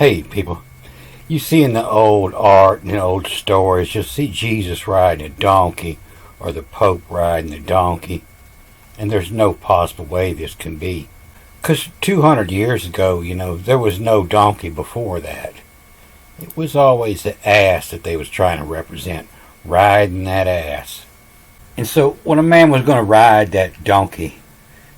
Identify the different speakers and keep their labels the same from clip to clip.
Speaker 1: Hey, people, you see in the old art and old stories, you'll see Jesus riding a donkey or the Pope riding a donkey, and there's no possible way this can be. Because 200 years ago, there was no donkey before that. It was always the ass that they was trying to represent, riding that ass. And so when a man was going to ride that donkey,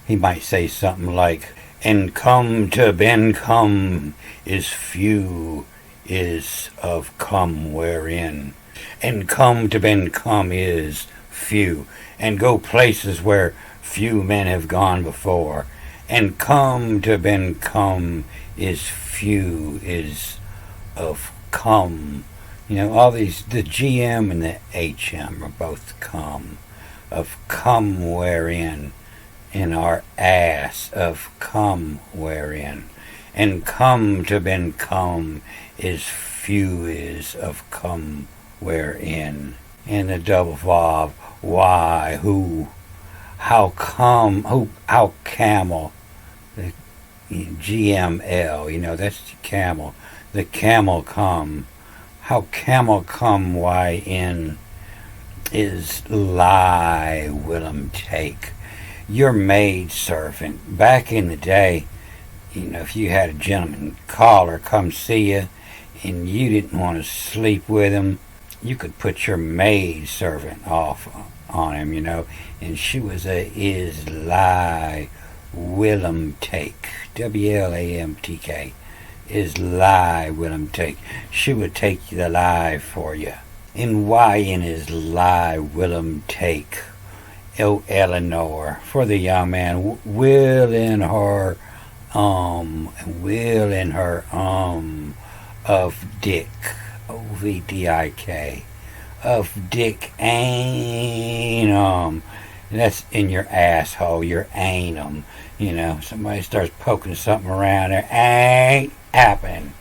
Speaker 1: he might say something like, "And come to Ben come is few is of come wherein. And come to Ben come is few. And go places where few men have gone before. And come to Ben come is few is of come." All these, the GM and the HM are both come. Of come wherein. In our ass of come wherein. And come to ben come is few is of come wherein. And the double vav, why, who, how come, who, how camel, the GML, that's the camel. The camel come, how camel come, why in is lie will 'em take. Your maid servant. Back in the day, if you had a gentleman call or come see you and you didn't want to sleep with him, you could put your maid servant off on him, and she was a is lie willem take. WLAMTK. Is lie willem take. She would take the lie for you. And why in is lie willem take? Oh, Eleanor, for the young man, will in her, of Dick, OVDIK, of Dick ain't, that's in your asshole, your anum, somebody starts poking something around there, ain't happening,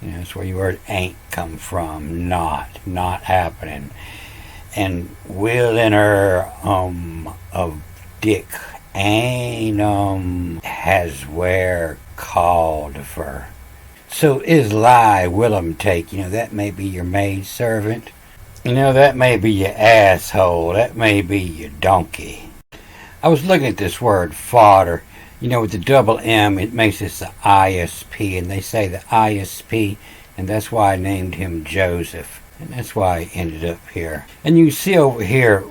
Speaker 1: that's where your word ain't come from, not happening. And will in her of Dick ain't has where called for. So is lie will 'em take, that may be your maid servant. That may be your asshole. That may be your donkey. I was looking at this word fodder. With the double M, it makes this the ISP, and they say the ISP, and that's why I named him Joseph. And that's why I ended up here. And you see over here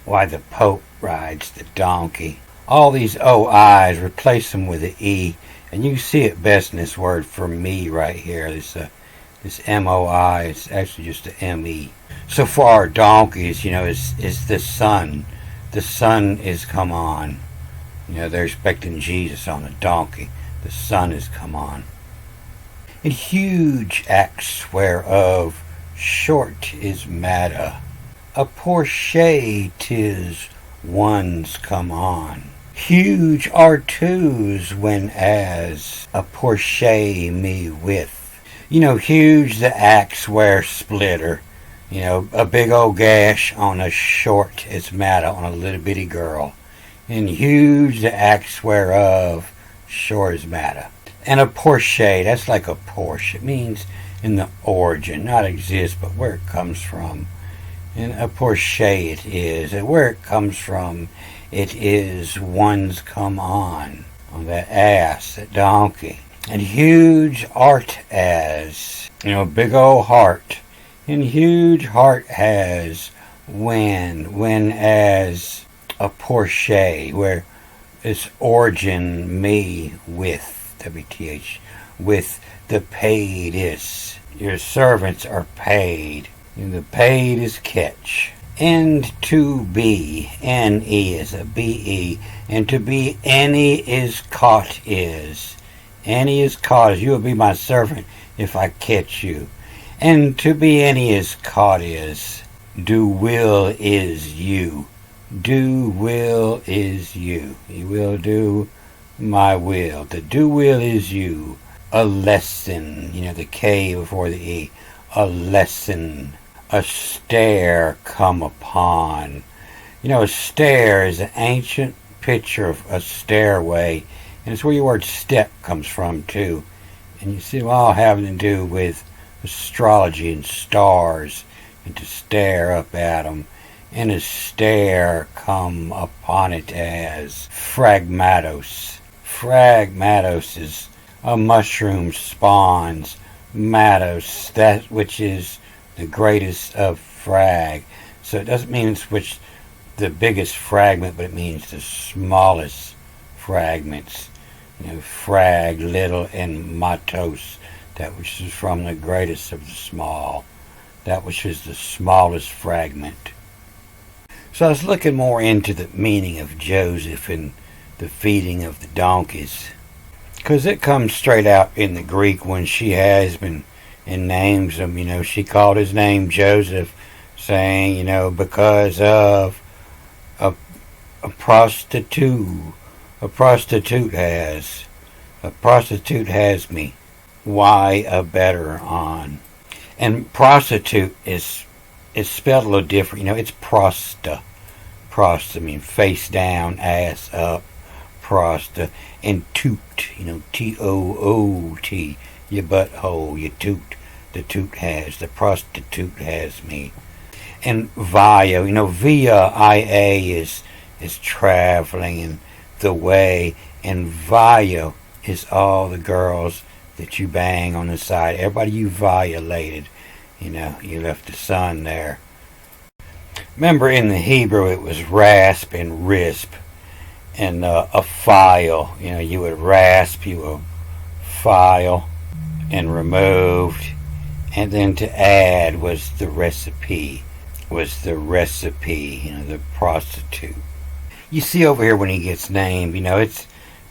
Speaker 1: why the Pope rides the donkey. All these OIs, replace them with an E. And you see it best in this word for me right here. This MOI, it's actually just an ME. So for our donkeys, is the sun. The sun is come on. They're expecting Jesus on a donkey. The sun has come on. And huge acts whereof short is matter. A Porsche 'tis one's come on. Huge are twos when as a Porsche me with. Huge the axe where splitter. A big old gash on a short is matter on a little bitty girl. And huge the axe whereof short is matter. And a Porsche, that's like a Porsche. It means in the origin, not exist, but where it comes from. And a Porsche it is, and where it comes from, it is one's come on that ass, that donkey. And huge art as, big old heart. And huge heart has when as a Porsche, where its origin me with, WTH, with the paid is. Your servants are paid. And the paid is catch. And to be, N-E is a B-E. And to be any is caught is. Any is caught is. You will be my servant if I catch you. And to be any is caught is. Do will is you. Do will is you. You will do my will. The do will is you. A lesson, the K before the E. A lesson. A stair come upon. A stair is an ancient picture of a stairway, and it's where your word step comes from too. And you see them all having to do with astrology and stars, and to stare up at them, and to stare come upon it as Phragmatos. Phragmatos is a mushroom spawns Matos, that which is the greatest of frag. So it doesn't mean it's which the biggest fragment, but it means the smallest fragments. Frag, little, and matos, that which is from the greatest of the small, that which is the smallest fragment. So I was looking more into the meaning of Joseph and the feeding of the donkeys, because it comes straight out in the Greek when she has been and names him. She called his name Joseph, saying, because of a prostitute. A prostitute has me. Why a better on? And prostitute is spelled a little different. It's prosta. Prosta means face down, ass up. Prosta. And toot, T-O-O-T. Your butthole, your toot. The prostitute has me. And via, via, I-A is traveling and the way, and via is all the girls that you bang on the side. Everybody you violated, you left the son there. Remember, in the Hebrew it was rasp and risp, and a file. You would rasp, you would file, and removed, and then to add was the recipe. The prostitute. You see over here when he gets named,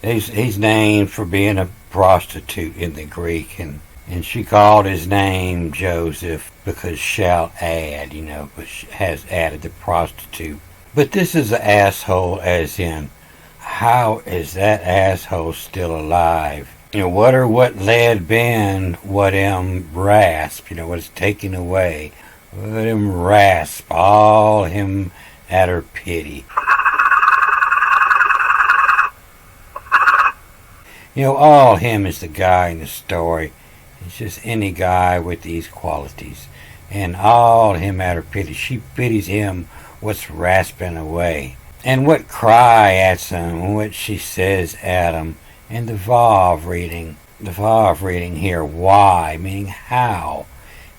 Speaker 1: he's named for being a prostitute in the Greek, and she called his name Joseph because shall add, but has added the prostitute. But this is an asshole, as in, how is that asshole still alive? What led Ben, what him rasp, what's taken away. Let him rasp all him at her pity. All him is the guy in the story. It's just any guy with these qualities. And all him at her pity. She pities him what's rasping away. And what cry at him, what she says at him. And the Vav reading here, why, meaning how.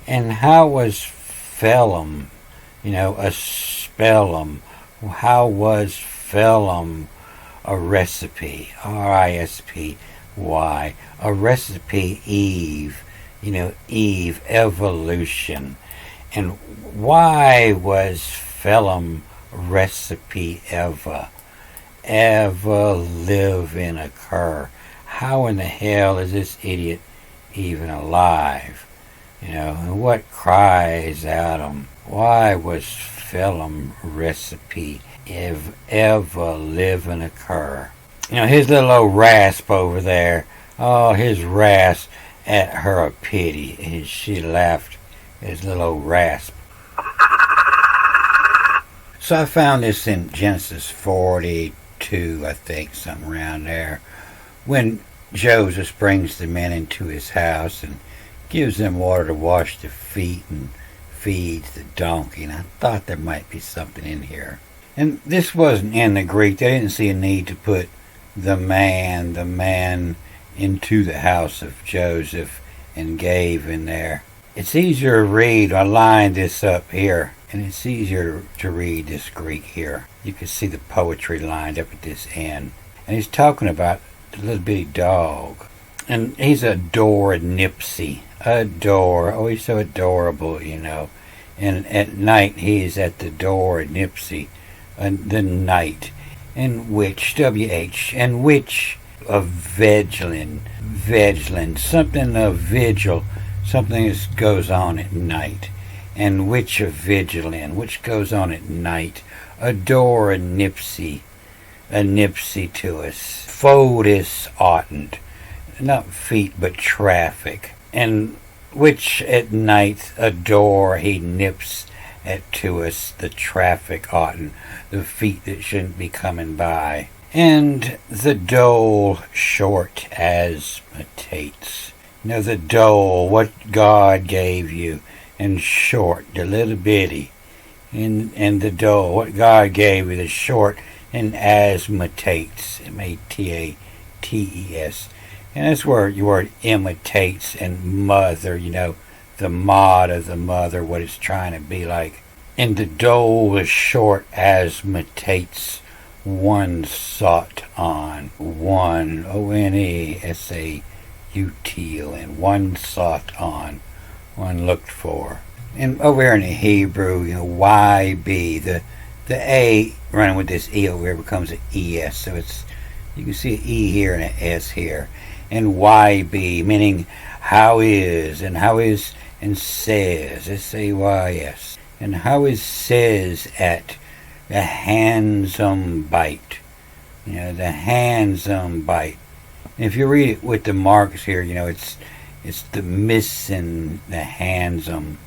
Speaker 1: And how was Phelim, a spellum. How was Phelim a recipe? R-I-S-P-Y. A recipe, Eve. Eve, evolution. And why was Phelim recipe Eva? Ever live and occur? How in the hell is this idiot even alive? And what cries out him? Why was Phelim recipe ever live and occur? His little old rasp over there. Oh, his rasp at her pity. And she laughed. His little old rasp. So I found this in Genesis 42, I think, something around there. When Joseph brings the men into his house and gives them water to wash their feet and feeds the donkey. And I thought there might be something in here. And this wasn't in the Greek. They didn't see a need to put the man into the house of Joseph and gave in there. It's easier to read. I lined this up here, and it's easier to read this Greek here. You can see the poetry lined up at this end. And he's talking about the little bitty dog. And he's adored Nipsey. Adore. Oh, he's so adorable, And at night he's at the door at Nipsey. The night. And which, W-H, and which of Vigilant, something of vigil, something that goes on at night. And which of Vigilant, which goes on at night. Adore a Nipsey to us. Foldus oughtn't, not feet but traffic. And which at night adore he nips at to us the traffic oughtn't, the feet that shouldn't be coming by. And the dole short as metates. The dole, what God gave you. In short, the little bitty. And the dole, what God gave you, the short, and asthmatates, Mates. And that's where your word imitates and mother, the mod of the mother, what it's trying to be like. And the dole was short asthmatates, one sought on, one, ONESAUTON, one sought on, one looked for. And over here in the Hebrew, YB, the A running with this E over here becomes an ES. So you can see an E here and an S here. And YB, meaning how is, and says, SAYS. And how is says at the handsome bite. The handsome bite. And if you read it with the marks here, it's the missing the handsome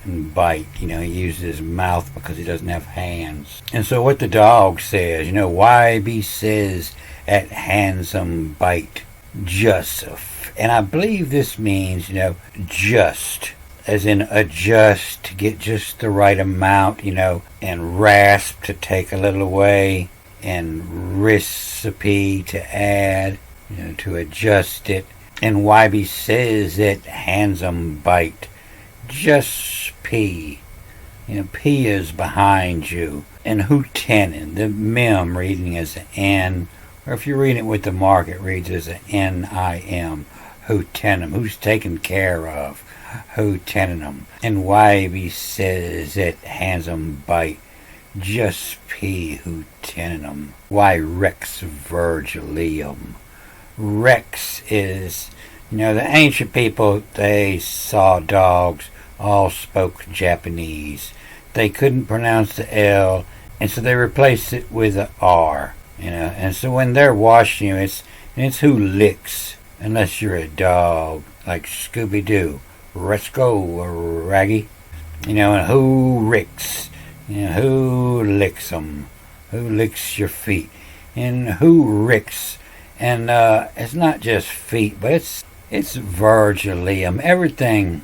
Speaker 1: and bite. He uses his mouth because he doesn't have hands. And so what the dog says, YB says at handsome bite, Joseph. And I believe this means, just, as in adjust to get just the right amount, and rasp to take a little away, and recipe to add, to adjust it. And YB says it handsome bite. Just P. P is behind you. And hootenin, the mem reading as an N, or if you read it with the mark, it reads as an NIM. Hootenim, who's taken care of. Hooteninum. And YB says it handsome bite. Just P. Hooteninum. Why Rex Virgilium. Rex is, the ancient people, they saw dogs, all spoke Japanese. They couldn't pronounce the L, and so they replaced it with an R, And so when they're washing you, it's who licks, unless you're a dog, like Scooby-Doo. Let's go, Raggy. And who ricks, who licks them, who licks your feet, and who ricks. And it's not just feet, but it's Virgilium. Everything,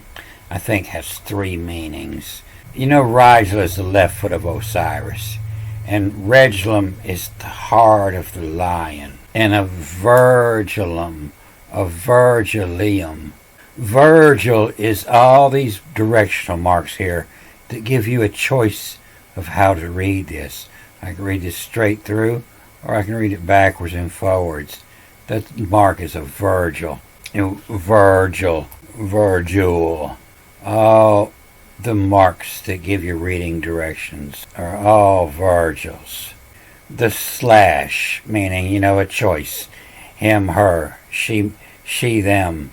Speaker 1: I think, has three meanings. Rigel is the left foot of Osiris. And Regulum is the heart of the lion. And a Virgilium. Virgil is all these directional marks here that give you a choice of how to read this. I can read this straight through, or I can read it backwards and forwards. That mark is a Virgil. Virgil. All the marks that give you reading directions are all Virgils. The slash, meaning, a choice. Him, her, she, them,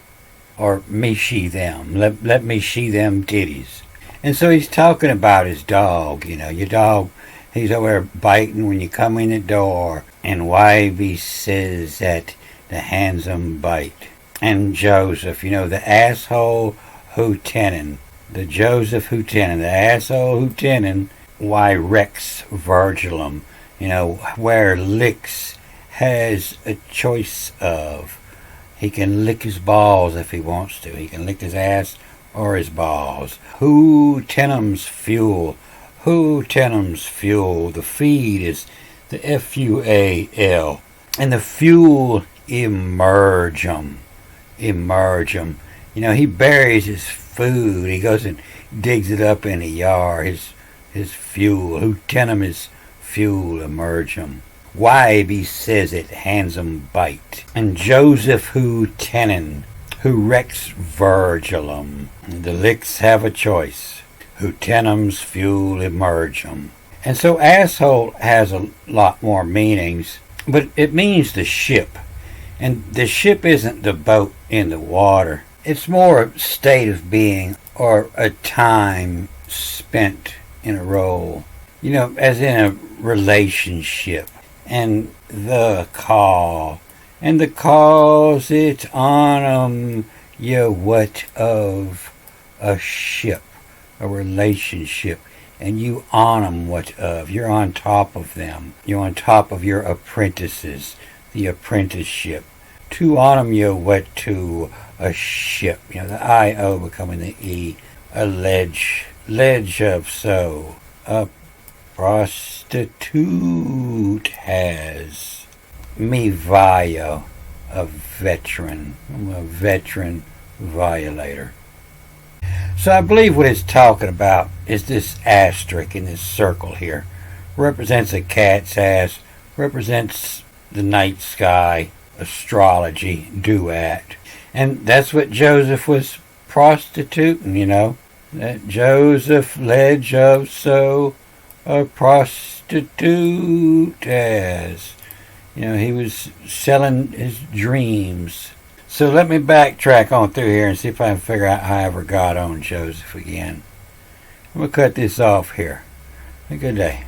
Speaker 1: or me, she, them. Let me she them titties. And so he's talking about his dog, your dog. He's over there biting when you come in the door. And YB says that the handsome bite. And Joseph, the asshole hootenin. The Joseph hootenin, the asshole hootenin. Why Rex Virgilum, where licks has a choice of. He can lick his balls if he wants to. He can lick his ass or his balls. Hootenum's fuel. Hootenum's fuel. The feed is the FUAL. And the fuel, emergum. He buries his food. He goes and digs it up in the yard. His fuel. Hootenum is fuel, emergum. YB says it, handsome bite. And Joseph hootenin, who Rex Virgilum. The licks have a choice. Hootenum's fuel, emergum. And so asshole has a lot more meanings, but it means the ship. And the ship isn't the boat in the water. It's more a state of being or a time spent in a role. As in a relationship. And the call. And the cause it's on what of a ship, a relationship. And you on them what of. You're on top of them. You're on top of your apprentices. The apprenticeship. To autumn you wet to a ship. You know, the I-O becoming the E. A ledge of so. A prostitute has. Me via. A veteran. I'm a veteran violator. So I believe what it's talking about is this asterisk in this circle here. Represents a cat's ass, represents the night sky, astrology, duet. And that's what Joseph was prostituting, you know. That Joseph ledge of so a prostitute as. You know, he was selling his dreams. So let me backtrack on through here and see if I can figure out how I ever got on Joseph again. I'm going to cut this off here. Have a good day.